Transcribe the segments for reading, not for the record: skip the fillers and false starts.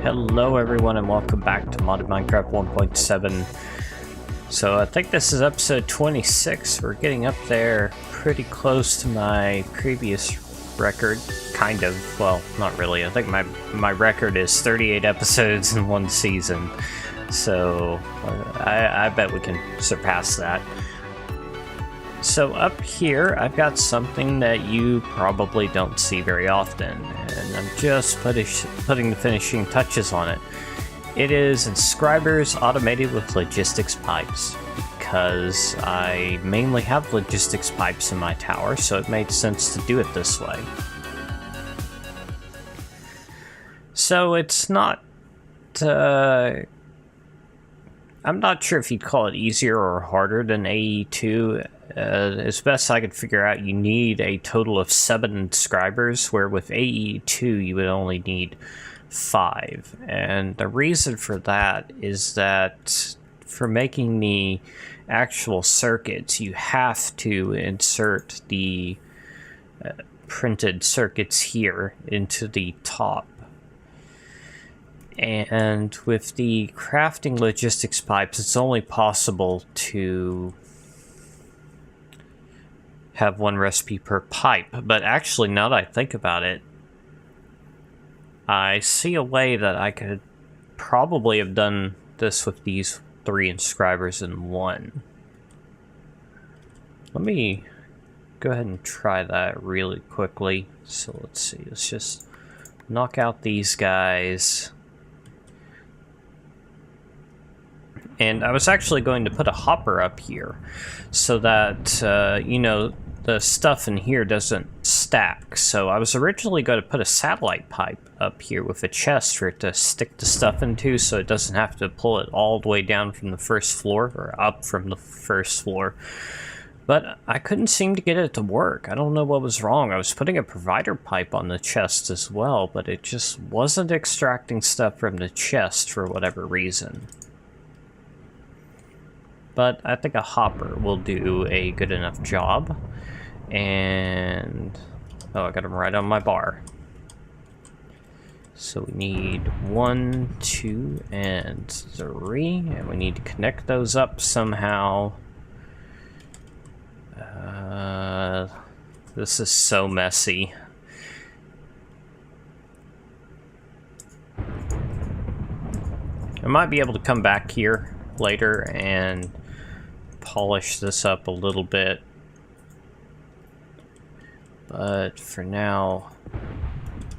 Hello everyone and welcome back to Modded Minecraft 1.7. So I think this is episode 26. We're getting up there pretty close to my previous record. Kind of. Well, not really. I think my record is 38 episodes in one season. So I bet we can surpass that. So up here, I've got something that you probably don't see very often, and I'm just putting the finishing touches on it. It is inscribers automated with logistics pipes, because I mainly have logistics pipes in my tower, so it made sense to do it this way. So it's not... I'm not sure if you'd call it easier or harder than AE2. As best I could figure out, you need a total of 7 inscribers, where with AE2 you would only need 5. And the reason for that is that for making the actual circuits, you have to insert the printed circuits here into the top. And with the crafting logistics pipes, it's only possible to have 1 recipe per pipe. But actually, now that I think about it, I see a way that I could probably have done this with these 3 inscribers in 1. Let me go ahead and try that really quickly. So let's see, let's just knock out these guys. And I was actually going to put a hopper up here so that, you know, the stuff in here doesn't stack. So I was originally going to put a satellite pipe up here with a chest for it to stick the stuff into, so it doesn't have to pull it all the way down from the first floor, or up from the first floor. But I couldn't seem to get it to work. I don't know what was wrong. I was putting a provider pipe on the chest as well, but it just wasn't extracting stuff from the chest for whatever reason. But I think a hopper will do a good enough job. And oh, I got them right on my bar. So we need 1, 2, and 3, and we need to connect those up somehow. This is so messy. I might be able to come back here later and polish this up a little bit, but for now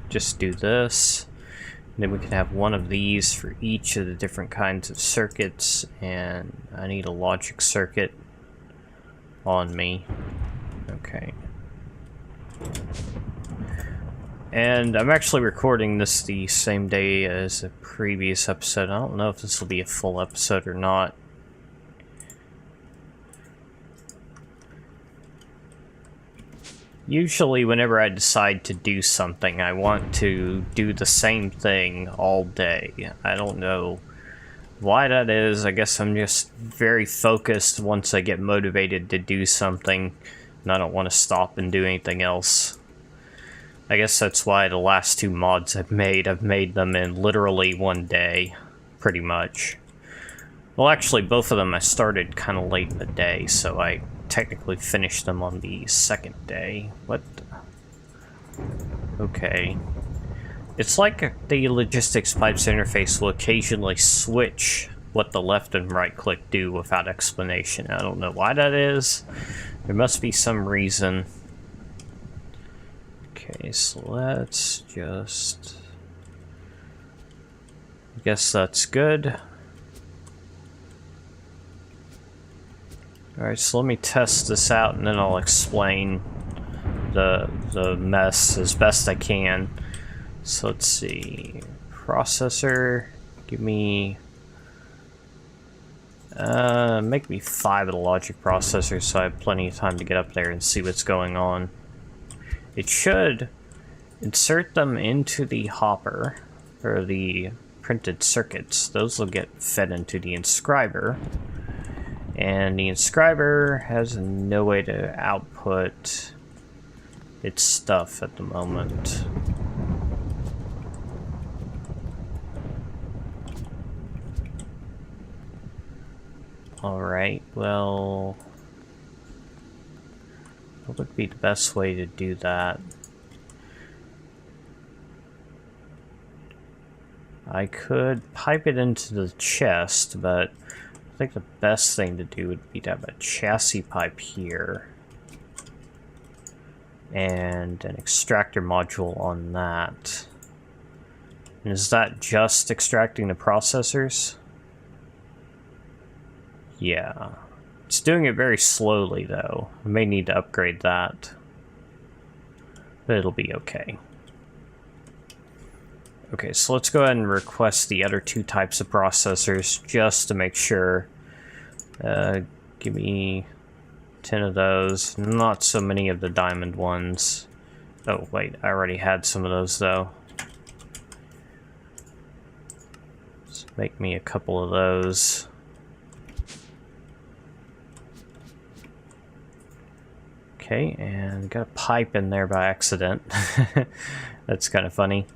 just do this, and then we can have 1 of these for each of the different kinds of circuits. And I need a logic circuit on me. Okay. And I'm actually recording this the same day as a previous episode. I don't know if this will be a full episode or not. Usually whenever I decide to do something, I want to do the same thing all day. I don't know why that is. I guess I'm just very focused once I get motivated to do something, and I don't want to stop and do anything else. I guess that's why the last 2 mods I've made them in literally 1 day, pretty much. Well, actually, both of them I started kind of late in the day, so I technically finished them on the 2nd day. What? Okay. It's like the logistics pipes interface will occasionally switch what the left and right click do without explanation. I don't know why that is. There must be some reason. Okay, so let's just... I guess that's good. Alright, so let me test this out and then I'll explain the mess as best I can. So let's see. Processor, give me... make me 5 of the logic processors so I have plenty of time to get up there and see what's going on. It should insert them into the hopper, or the printed circuits. Those will get fed into the inscriber. And the inscriber has no way to output its stuff at the moment. Alright, well, what would be the best way to do that? I could pipe it into the chest, but I think the best thing to do would be to have a chassis pipe here and an extractor module on that. And is that just extracting the processors? Yeah. It's doing it very slowly though. I may need to upgrade that, but it'll be okay. Okay, so let's go ahead and request the other two types of processors just to make sure. Give me 10 of those. Not so many of the diamond ones. Oh, wait, I already had some of those though. Let's make me a couple of those. Okay, and got a pipe in there by accident. That's kind of funny.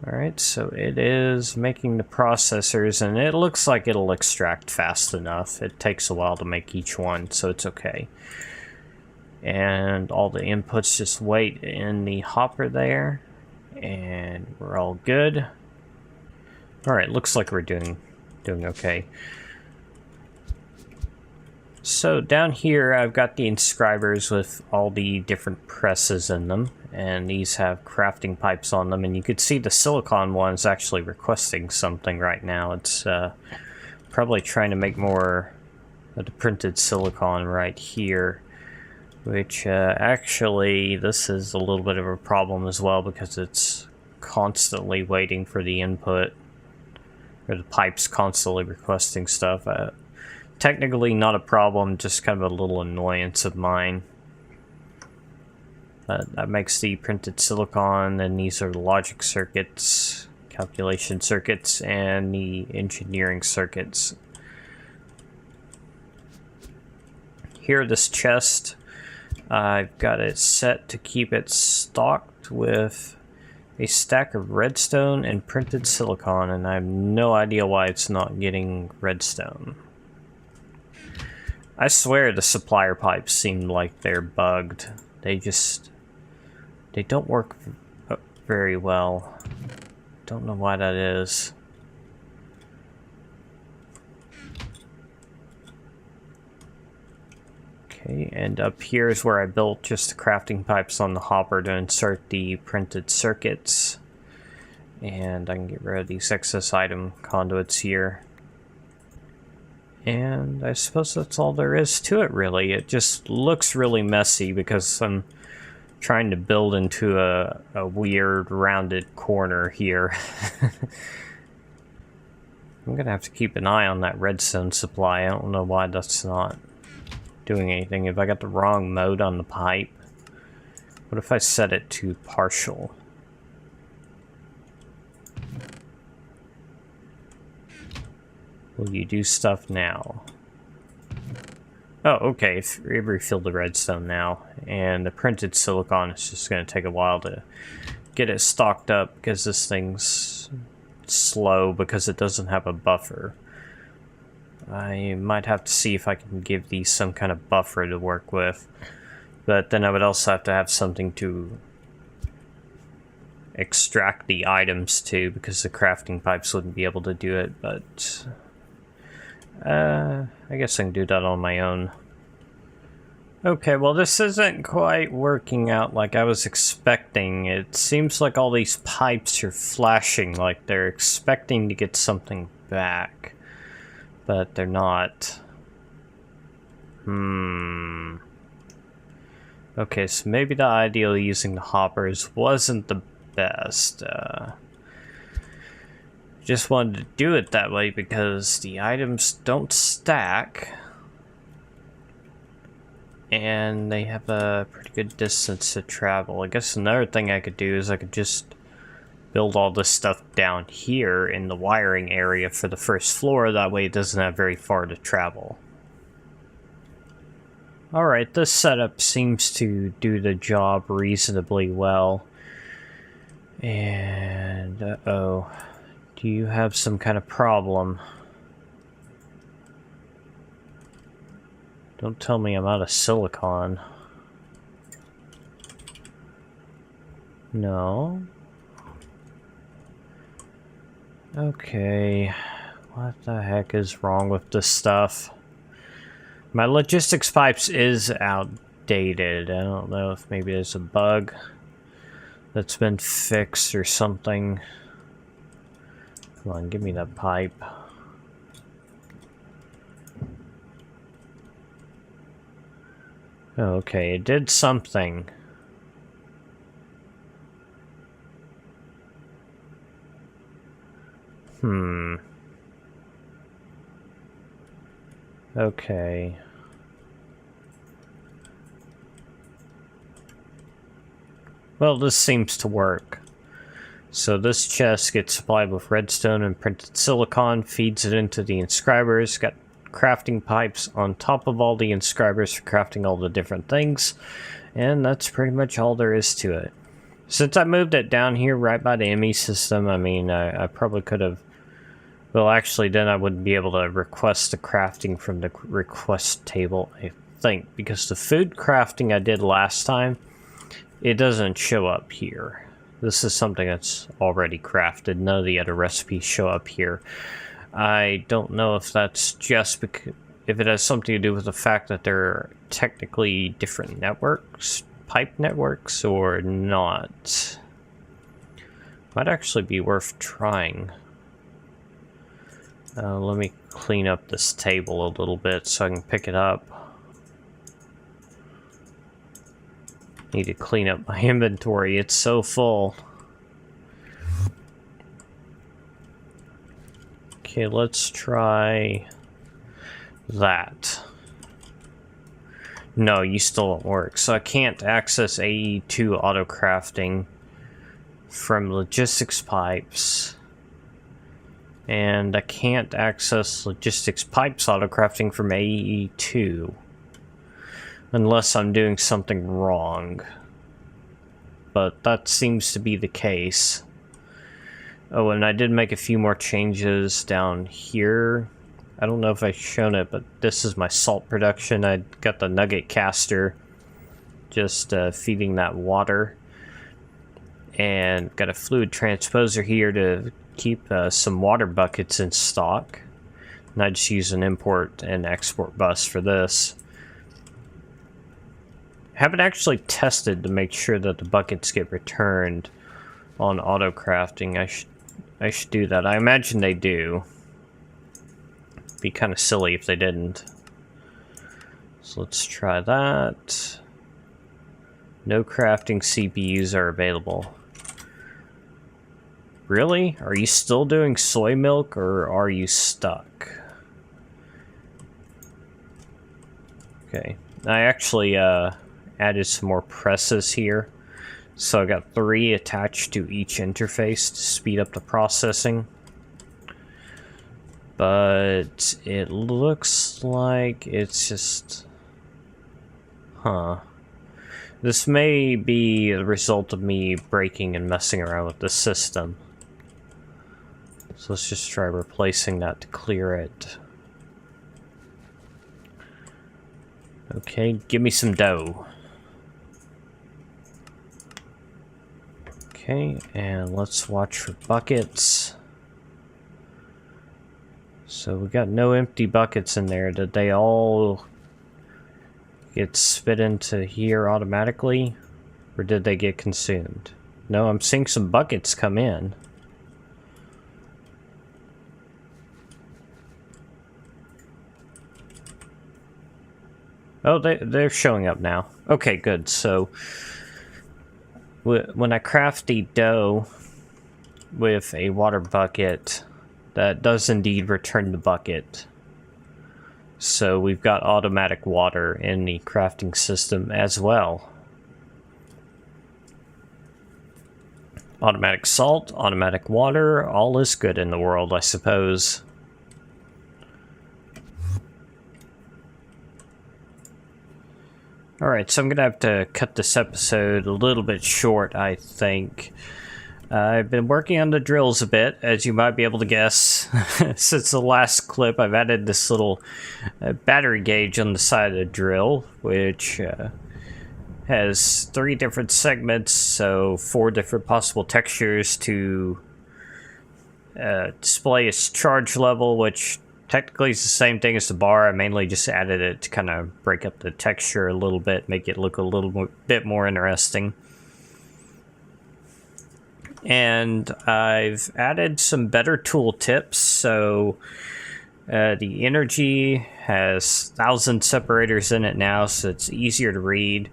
Alright, so it is making the processors, and it looks like it'll extract fast enough. It takes a while to make each one, so it's okay. And all the inputs just wait in the hopper there, and we're all good. Alright, looks like we're doing okay. So down here I've got the inscribers with all the different presses in them, and these have crafting pipes on them, and you could see the silicon one is actually requesting something right now. It's probably trying to make more of the printed silicon right here, which actually this is a little bit of a problem as well because it's constantly waiting for the input, or the pipe's constantly requesting stuff. Technically not a problem, just kind of a little annoyance of mine. That makes the printed silicon, and these are the logic circuits, calculation circuits, and the engineering circuits. Here, this chest, I've got it set to keep it stocked with a stack of redstone and printed silicon, and I have no idea why it's not getting redstone. I swear the supplier pipes seem like they're bugged. They don't work very well. Don't know why that is. Okay, and up here is where I built just the crafting pipes on the hopper to insert the printed circuits. And I can get rid of these excess item conduits here. And I suppose that's all there is to it, really. It just looks really messy because I'm trying to build into a weird rounded corner here. I'm gonna have to keep an eye on that redstone supply. I don't know why that's not doing anything. If I got the wrong mode on the pipe, what if I set it to partial? Will you do stuff now? Oh, okay, it refilled the redstone now, and the printed silicon is just going to take a while to get it stocked up because this thing's slow because it doesn't have a buffer. I might have to see if I can give these some kind of buffer to work with, but then I would also have to have something to extract the items to because the crafting pipes wouldn't be able to do it, but I guess I can do that on my own. Okay, well this isn't quite working out like I was expecting. It seems like all these pipes are flashing like they're expecting to get something back, but they're not. Okay, so maybe the idea of using the hoppers wasn't the best. Just wanted to do it that way because the items don't stack and they have a pretty good distance to travel. I guess another thing I could do is I could just build all this stuff down here in the wiring area for the first floor, that way it doesn't have very far to travel. Alright, this setup seems to do the job reasonably well. And, uh-oh. Do you have some kind of problem? Don't tell me I'm out of silicon. No. Okay. What the heck is wrong with this stuff? My logistics pipes is outdated. I don't know if maybe there's a bug that's been fixed or something. Come on, give me that pipe. Okay, it did something. Okay. Well, this seems to work. So this chest gets supplied with redstone and printed silicon, feeds it into the inscribers, got crafting pipes on top of all the inscribers for crafting all the different things, and that's pretty much all there is to it. Since I moved it down here right by the ME system, I mean, I probably could have... Well, actually, then I wouldn't be able to request the crafting from the request table, I think, because the food crafting I did last time, it doesn't show up here. This is something that's already crafted. None of the other recipes show up here. I don't know if that's just because... if it has something to do with the fact that they're technically different networks, pipe networks, or not. Might actually be worth trying. Let me clean up this table a little bit so I can pick it up. Need to clean up my inventory, it's so full. Okay, let's try that. No, you still don't work. So I can't access AE2 autocrafting from logistics pipes. And I can't access logistics pipes autocrafting from AE2. Unless I'm doing something wrong. But that seems to be the case. Oh, and I did make a few more changes down here. I don't know if I've shown it, but this is my salt production. I got the nugget caster just feeding that water. And got a fluid transposer here to keep some water buckets in stock. And I just use an import and export bus for this. Haven't actually tested to make sure that the buckets get returned on autocrafting. I should do that. I imagine they do. Be kind of silly if they didn't. So let's try that. No crafting CPUs are available. Really? Are you still doing soy milk, or are you stuck? Okay. I actually added some more presses here. So I got 3 attached to each interface to speed up the processing. But it looks like it's just... Huh. This may be the result of me breaking and messing around with the system. So let's just try replacing that to clear it. Okay, give me some dough. Okay, and let's watch for buckets. So we got no empty buckets in there. Did they all get spit into here automatically? Or did they get consumed? No, I'm seeing some buckets come in. Oh, they're showing up now. Okay, good. So when I craft the dough with a water bucket, that does indeed return the bucket. So we've got automatic water in the crafting system as well. Automatic salt, automatic water, all is good in the world, I suppose. Alright, so I'm going to have to cut this episode a little bit short, I think. I've been working on the drills a bit, as you might be able to guess. Since the last clip, I've added this little battery gauge on the side of the drill, which has 3 different segments, so 4 different possible textures to display its charge level, which technically is the same thing as the bar. I mainly just added it to kind of break up the texture a little bit, make it look a little bit more interesting. And I've added some better tooltips. So the energy has 1,000 separators in it now, so it's easier to read.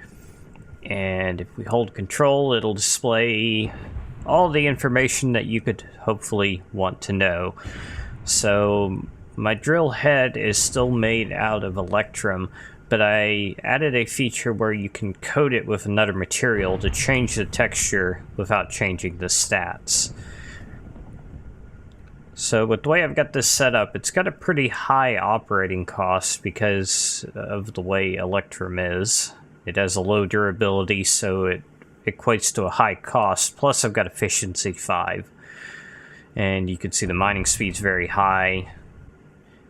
And if we hold control, it'll display all the information that you could hopefully want to know. So my drill head is still made out of electrum, but I added a feature where you can coat it with another material to change the texture without changing the stats. So with the way I've got this set up, it's got a pretty high operating cost because of the way electrum is. It has a low durability, so it equates to a high cost. Plus I've got efficiency 5. And you can see the mining speed's very high.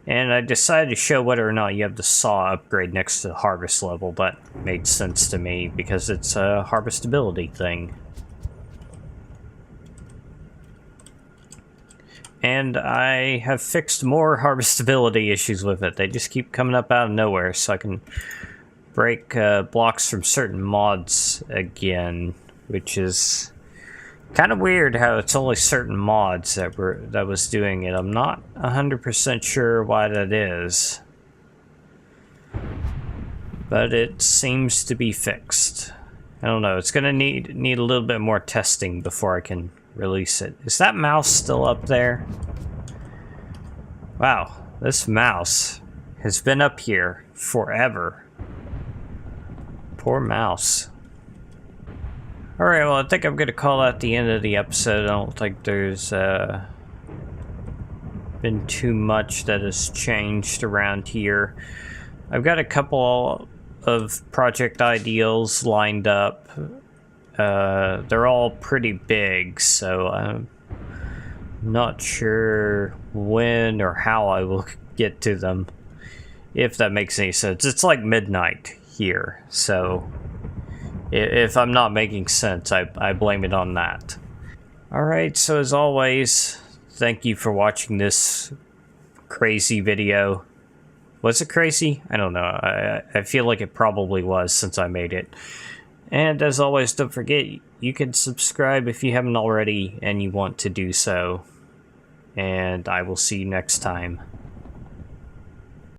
And I decided to show whether or not you have the saw upgrade next to the harvest level. That made sense to me because it's a harvestability thing. And I have fixed more harvestability issues with it. They just keep coming up out of nowhere, so I can break blocks from certain mods again, which is kind of weird how it's only certain mods that was doing it. I'm not 100% sure why that is, but it seems to be fixed. I don't know. It's gonna need a little bit more testing before I can release it. Is that mouse still up there? Wow, this mouse has been up here forever. Poor mouse. Alright, well, I think I'm going to call that the end of the episode. I don't think there's been too much that has changed around here. I've got a couple of project ideals lined up. They're all pretty big, so I'm not sure when or how I will get to them, if that makes any sense. It's like midnight here, so if I'm not making sense, I blame it on that. Alright, so as always, thank you for watching this crazy video. Was it crazy? I don't know. I feel like it probably was since I made it. And as always, don't forget, you can subscribe if you haven't already and you want to do so. And I will see you next time.